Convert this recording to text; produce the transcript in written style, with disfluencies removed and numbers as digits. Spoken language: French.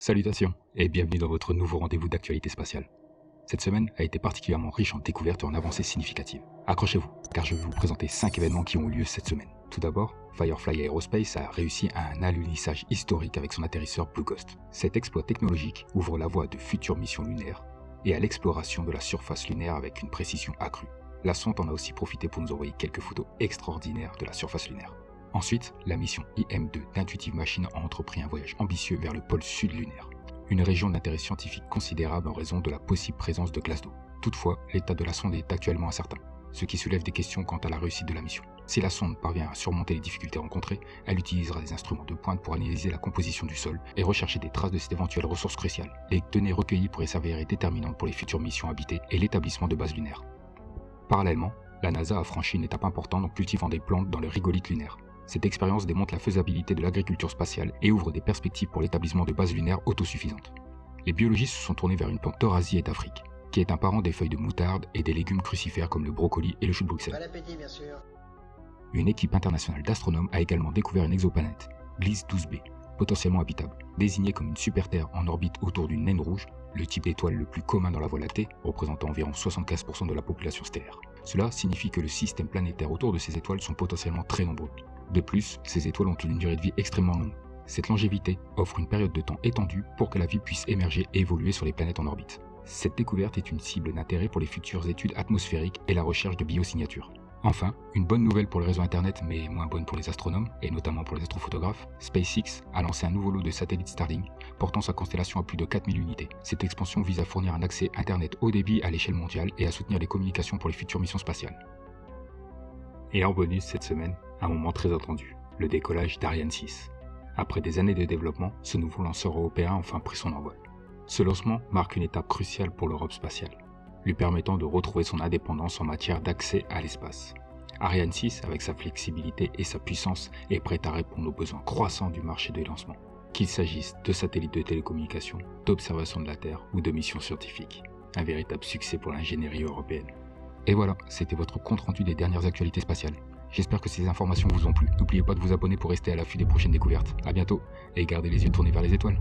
Salutations et bienvenue dans votre nouveau rendez-vous d'actualité spatiale. Cette semaine a été particulièrement riche en découvertes et en avancées significatives. Accrochez-vous, car je vais vous présenter 5 événements qui ont eu lieu cette semaine. Tout d'abord, Firefly Aerospace a réussi un alunissage historique avec son atterrisseur Blue Ghost. Cet exploit technologique ouvre la voie à de futures missions lunaires et à l'exploration de la surface lunaire avec une précision accrue. La sonde en a aussi profité pour nous envoyer quelques photos extraordinaires de la surface lunaire. Ensuite, la mission IM-2 d'Intuitive Machines a entrepris un voyage ambitieux vers le pôle sud lunaire, une région d'intérêt scientifique considérable en raison de la possible présence de glace d'eau. Toutefois, l'état de la sonde est actuellement incertain, ce qui soulève des questions quant à la réussite de la mission. Si la sonde parvient à surmonter les difficultés rencontrées, elle utilisera des instruments de pointe pour analyser la composition du sol et rechercher des traces de cette éventuelle ressource cruciale. Les données recueillies pourraient s'avérer déterminantes pour les futures missions habitées et l'établissement de bases lunaires. Parallèlement, la NASA a franchi une étape importante en cultivant des plantes dans le rigolithe lunaire. Cette expérience démontre la faisabilité de l'agriculture spatiale et ouvre des perspectives pour l'établissement de bases lunaires autosuffisantes. Les biologistes se sont tournés vers une plante d'Eurasie et d'Afrique, qui est un parent des feuilles de moutarde et des légumes crucifères comme le brocoli et le chou de Bruxelles. Bon appétit, bien sûr. Une équipe internationale d'astronomes a également découvert une exoplanète, Gliese 12b, potentiellement habitable. Désignée comme une super-Terre en orbite autour d'une naine rouge, le type d'étoile le plus commun dans la Voie lactée, représentant environ 75% de la population stellaire. Cela signifie que le système planétaire autour de ces étoiles sont potentiellement très nombreux. De plus, ces étoiles ont une durée de vie extrêmement longue. Cette longévité offre une période de temps étendue pour que la vie puisse émerger et évoluer sur les planètes en orbite. Cette découverte est une cible d'intérêt pour les futures études atmosphériques et la recherche de biosignatures. Enfin, une bonne nouvelle pour le réseau internet mais moins bonne pour les astronomes, et notamment pour les astrophotographes, SpaceX a lancé un nouveau lot de satellites Starlink, portant sa constellation à plus de 4000 unités. Cette expansion vise à fournir un accès internet haut débit à l'échelle mondiale et à soutenir les communications pour les futures missions spatiales. Et en bonus cette semaine, un moment très attendu, le décollage d'Ariane 6. Après des années de développement, ce nouveau lanceur européen a enfin pris son envol. Ce lancement marque une étape cruciale pour l'Europe spatiale, lui permettant de retrouver son indépendance en matière d'accès à l'espace. Ariane 6, avec sa flexibilité et sa puissance, est prête à répondre aux besoins croissants du marché des lancements, qu'il s'agisse de satellites de télécommunications, d'observation de la Terre ou de missions scientifiques. Un véritable succès pour l'ingénierie européenne. Et voilà, c'était votre compte rendu des dernières actualités spatiales. J'espère que ces informations vous ont plu. N'oubliez pas de vous abonner pour rester à l'affût des prochaines découvertes. A bientôt, et gardez les yeux tournés vers les étoiles.